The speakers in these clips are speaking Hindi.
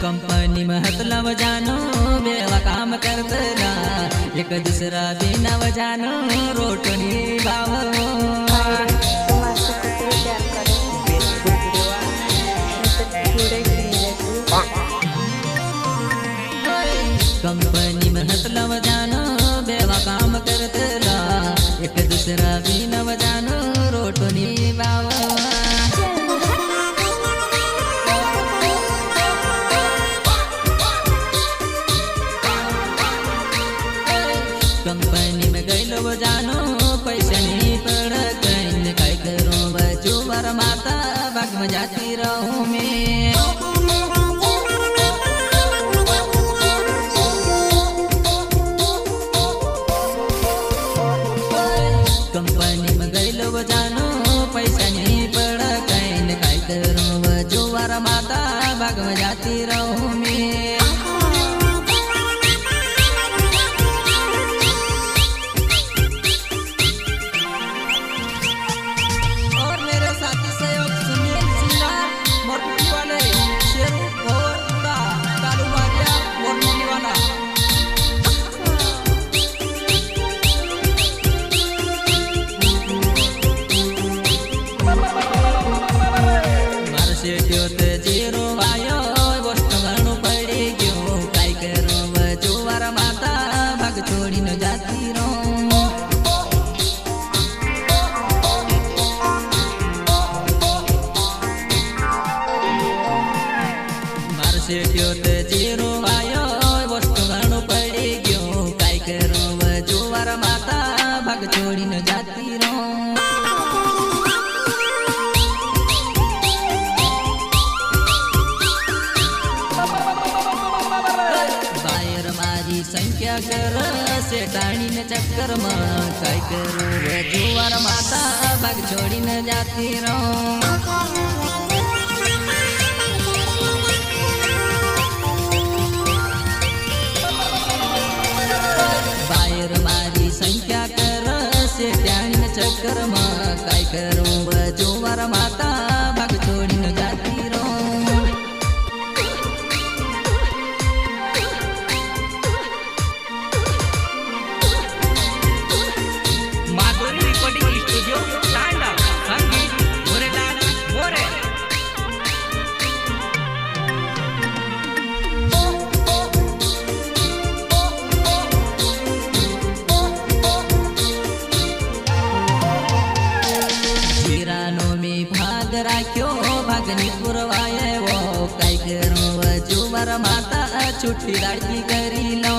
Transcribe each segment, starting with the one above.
कंपनी में मतलब जानो बेवा काम करतला एक दूसरा बिना जानो रोटनी भाव कंपनी में मतलब जानो बेवा काम करतला एक दूसरा बिना जानो रोटनी भाव कंपनी में गईलो जानो पैसा नहीं पड़ कहीं काय करूं बचू बर माता बाग में जाती रहूं मैं कंपनी में गईलो जानो पैसा नहीं पड़ कहीं काय करूं बचू बर माता बाग में जाती रहूं मैं जीरो आयो वस्तु घणो पड़ी गयो काय करूं बचुवार माता भाग छोड़ी न जाती रहूं मार सेठियो ते जीरो आयो वस्तु घणो पड़ी गयो काय करूं बचुवार माता भाग छोड़ी न जाती रहूं संख्या कर सेठाणी न चक्कर में काय करूं जुआर माता भाग छोड़ी न जाती रहूं बायर मारी संख्या कर सेठाणी न चक्कर में काय करूं जुआर माता भाग छोड़ी न जाती रहूं राख्यो भागनी पुरवाए वो काय करूं जुवार माता छुट्टी लाडकी करी लो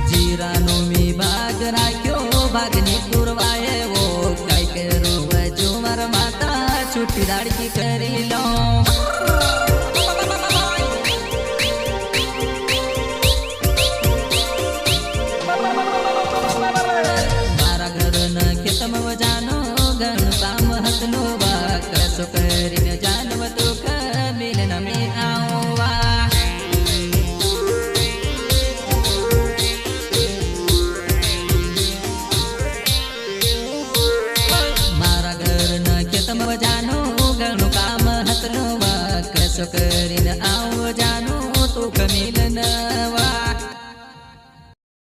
जीरानो में भाग राख्यो भागनी पुरवाए वो काय करूं जुवार माता छुट्टी लाडकी करी लो